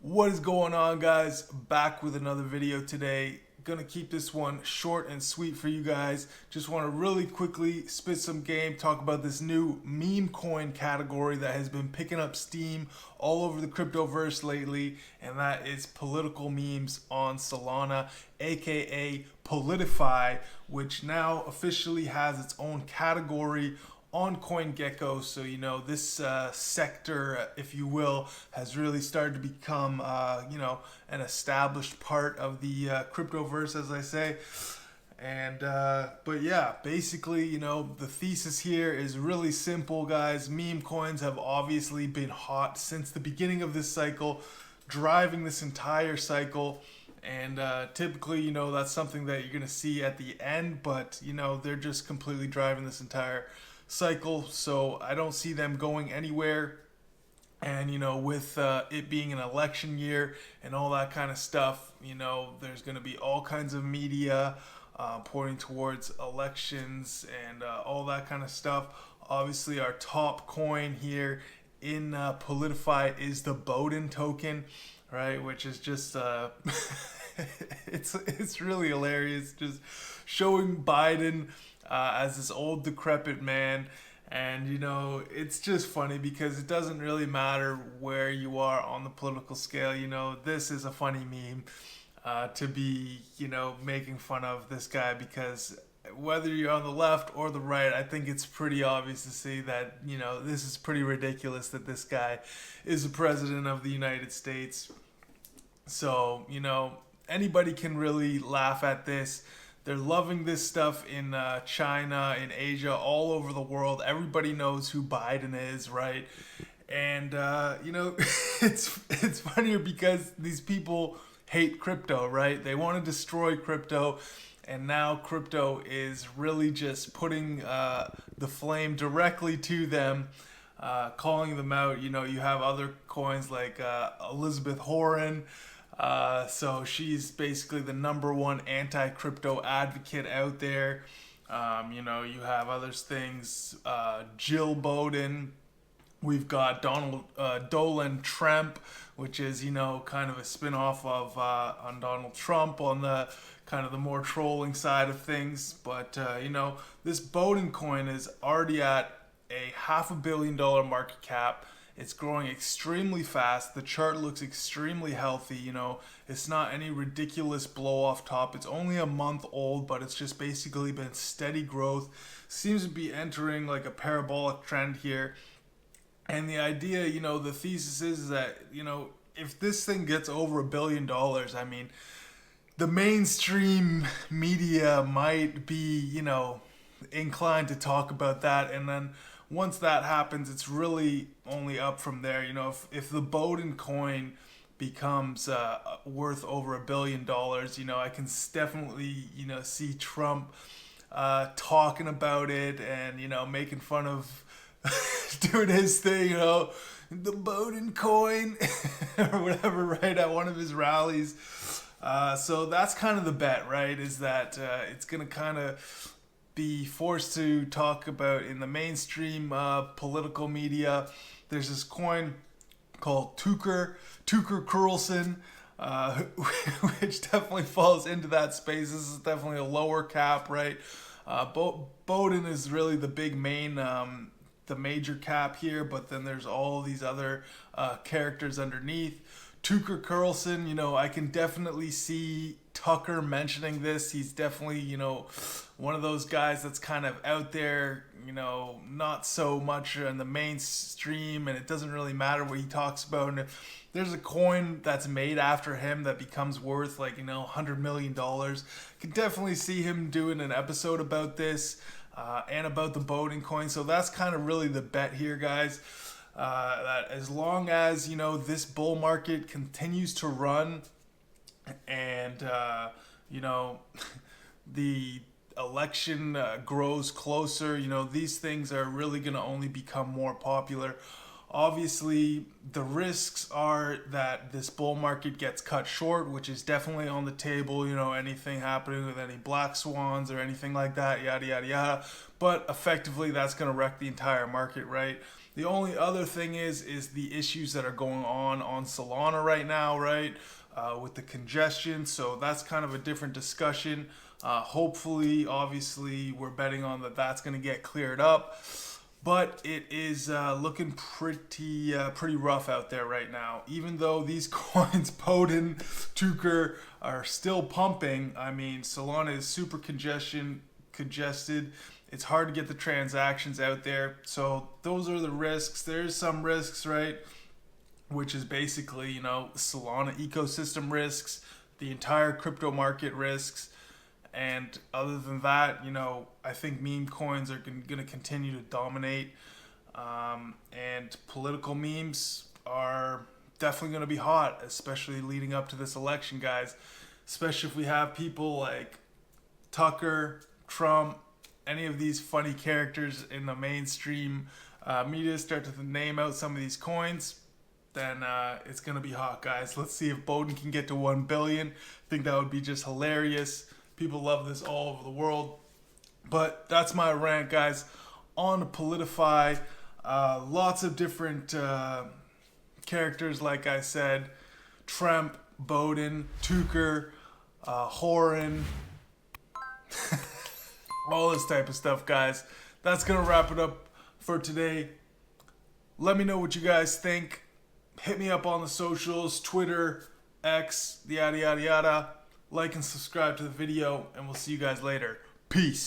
What is going on, guys? Back with another video today. Gonna keep this one short and sweet for you guys. Just want to really quickly spit some game, talk about this new meme coin category that has been picking up steam all over the cryptoverse lately, and that is political memes on Solana, aka Politifi, which now officially has its own category on CoinGecko. So this sector, if you will, has really started to become an established part of the cryptoverse, as I say. And but yeah, basically, the thesis here is really simple, guys. Meme coins have obviously been hot since the beginning of this cycle, driving this entire cycle. And typically, that's something that you're gonna see at the end, but they're just completely driving this entire cycle, so I don't see them going anywhere. And with it being an election year and all that kind of stuff, there's going to be all kinds of media pointing towards elections and all that kind of stuff. Obviously, our top coin here in Politifi is the BODEN token, right? Which is just it's really hilarious, just showing Biden as this old decrepit man. And it's just funny because it doesn't really matter where you are on the political scale. This is a funny meme to be making fun of this guy, because whether you're on the left or the right, I think it's pretty obvious to see that this is pretty ridiculous that this guy is the president of the United States. So anybody can really laugh at this. They're loving this stuff in China, in Asia, all over the world. Everybody knows who Biden is, right? And it's funnier because these people hate crypto, right? They want to destroy crypto, and now crypto is really just putting the flame directly to them, calling them out. You have other coins like Elizabeth Warren. So she's basically the #1 anti-crypto advocate out there. You have other things, Jill Bowden. We've got Dolan TREMP, which is, kind of a spin-off of on Donald Trump on the kind of the more trolling side of things. But, this Bowden coin is already at a $500 million market cap. It's growing extremely fast. The chart looks extremely healthy. It's not any ridiculous blow off top. It's only a month old, but it's just basically been steady growth. Seems to be entering like a parabolic trend here. And the idea, the thesis is that, if this thing gets over $1 billion, I mean, the mainstream media might be, inclined to talk about that. And then once that happens, it's really only up from there. If the Bowden coin becomes worth over $1 billion, I can definitely, see Trump talking about it and, making fun of doing his thing, the Bowden coin or whatever, right, at one of his rallies. So that's kind of the bet, right, is that it's going to kind of be forced to talk about in the mainstream political media. There's this coin called TOOKER Curlson, which definitely falls into that space. This is definitely a lower cap, right? Bowden is really the big main, the major cap here, but then there's all these other characters underneath. TOOKER Curlson, I can definitely see Tucker mentioning this. He's definitely, one of those guys that's kind of out there, not so much in the mainstream, and it doesn't really matter what he talks about. And if there's a coin that's made after him that becomes worth like, $100 million, can definitely see him doing an episode about this and about the Bowden coin. So that's kind of really the bet here, guys. That as long as this bull market continues to run and the election grows closer, these things are really going to only become more popular Obviously, the risks are that this bull market gets cut short, which is definitely on the table. You know, anything happening with any black swans or anything like that, yada, yada, yada. But effectively, that's going to wreck the entire market, right? The only other thing is the issues that are going on Solana right now, right? With the congestion. So that's kind of a different discussion. Hopefully, obviously, we're betting on that's going to get cleared up. But it is looking pretty rough out there right now. Even though these coins, BODEN, TOOKER, are still pumping, I mean, Solana is super congested. It's hard to get the transactions out there. So those are the risks. There's some risks, right? Which is basically, you know, Solana ecosystem risks, the entire crypto market risks. And other than that, you know, I think meme coins are going to continue to dominate. And political memes are definitely going to be hot, especially leading up to this election, guys. Especially if we have people like TOOKER, Trump, any of these funny characters in the mainstream media start to name out some of these coins, then it's going to be hot, guys. Let's see if BODEN can get to 1 billion. I think that would be just hilarious. People love this all over the world. But that's my rant, guys, on Politifi. Lots of different characters, like I said. TREMP, BODEN, TOOKER, Horan. All this type of stuff, guys. That's going to wrap it up for today. Let me know what you guys think. Hit me up on the socials, Twitter, X, yada, yada, yada. Like and subscribe to the video, and we'll see you guys later. Peace.